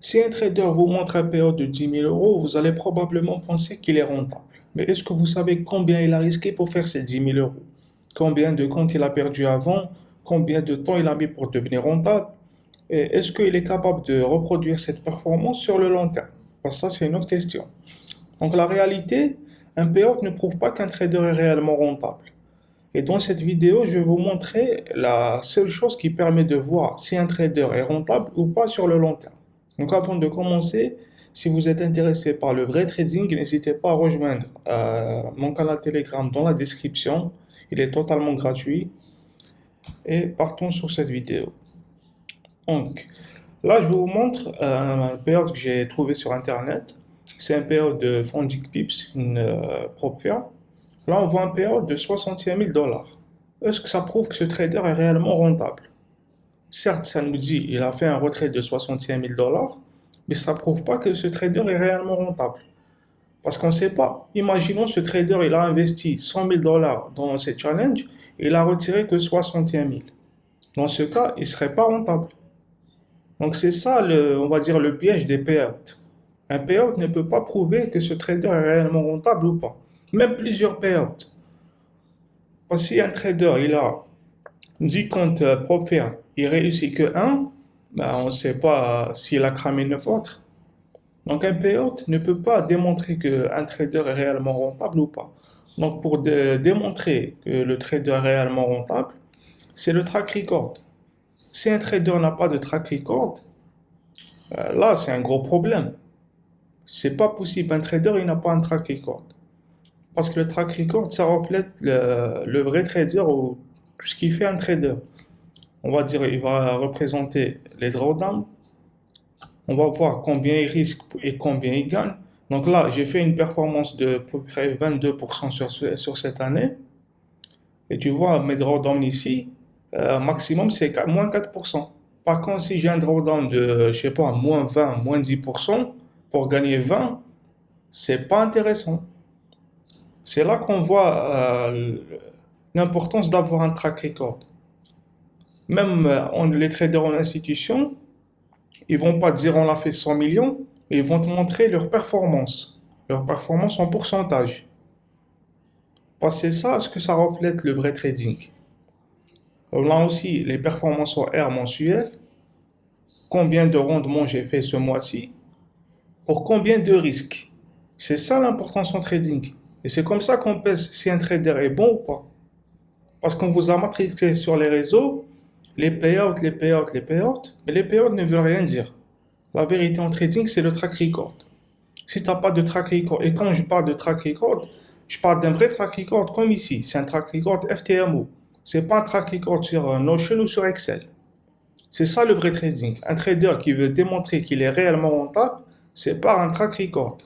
Si un trader vous montre un payout de 10 000 euros, vous allez probablement penser qu'il est rentable. Mais est-ce que vous savez combien il a risqué pour faire ces 10 000 euros? Combien de comptes il a perdu avant? Combien de temps il a mis pour devenir rentable? Et est-ce qu'il est capable de reproduire cette performance sur le long terme? Parce que ça, c'est une autre question. Donc la réalité, un payout ne prouve pas qu'un trader est réellement rentable. Et dans cette vidéo, je vais vous montrer la seule chose qui permet de voir si un trader est rentable ou pas sur le long terme. Donc avant de commencer, si vous êtes intéressé par le vrai trading, n'hésitez pas à rejoindre mon canal Telegram dans la description. Il est totalement gratuit. Et partons sur cette vidéo. Donc là, je vous montre un payout que j'ai trouvé sur Internet. C'est un payout de Fondic Pips, une propre firme. Là, on voit un payout de 61 000 dollars. Est-ce que ça prouve que ce trader est réellement rentable? Certes, ça nous dit qu'il a fait un retrait de 61 000 dollars, mais ça ne prouve pas que ce trader est réellement rentable. Parce qu'on ne sait pas. Imaginons ce trader, il a investi 100 000 dollars dans ces challenges et il a retiré que 61 000. Dans ce cas, il ne serait pas rentable. Donc c'est ça, on va dire, le piège des payouts. Un payout ne peut pas prouver que ce trader est réellement rentable ou pas. Même plusieurs payouts. Parce que si un trader, il a 10 comptes propres firmes, il réussit que un, ben on ne sait pas s'il a cramé 9 autres. Donc un payout ne peut pas démontrer qu'un trader est réellement rentable ou pas. Donc pour démontrer que le trader est réellement rentable, c'est le track record. Si un trader n'a pas de track record, là c'est un gros problème. C'est pas possible, un trader il n'a pas un track record. Parce que le track record, ça reflète le vrai trader ou tout ce qui fait un trader. On va dire, il va représenter les drawdowns. On va voir combien il risque et combien il gagne. Donc là, j'ai fait une performance de à peu près 22% sur cette année. Et tu vois, mes drawdowns ici, maximum c'est moins 4%. Par contre, si j'ai un drawdown de, je sais pas, moins 20, moins 10% pour gagner 20, c'est pas intéressant. C'est là qu'on voit l'importance d'avoir un track record. Même les traders en institution, ils vont pas te dire on a fait 100 millions, mais ils vont te montrer leur performance en pourcentage. Parce que c'est ça ce que ça reflète le vrai trading. Là aussi, les performances en R mensuelles, combien de rendements j'ai fait ce mois-ci, pour combien de risques. C'est ça l'importance en trading. Et c'est comme ça qu'on pèse si un trader est bon ou pas. Parce qu'on vous a matrixé sur les réseaux, les payouts, les payouts, les payouts, mais les payouts ne veulent rien dire. La vérité en trading, c'est le track record. Si tu n'as pas de track record, et quand je parle de track record, je parle d'un vrai track record comme ici. C'est un track record FTMO. C'est pas un track record sur Notion ou sur Excel. C'est ça le vrai trading. Un trader qui veut démontrer qu'il est réellement rentable, c'est par un track record.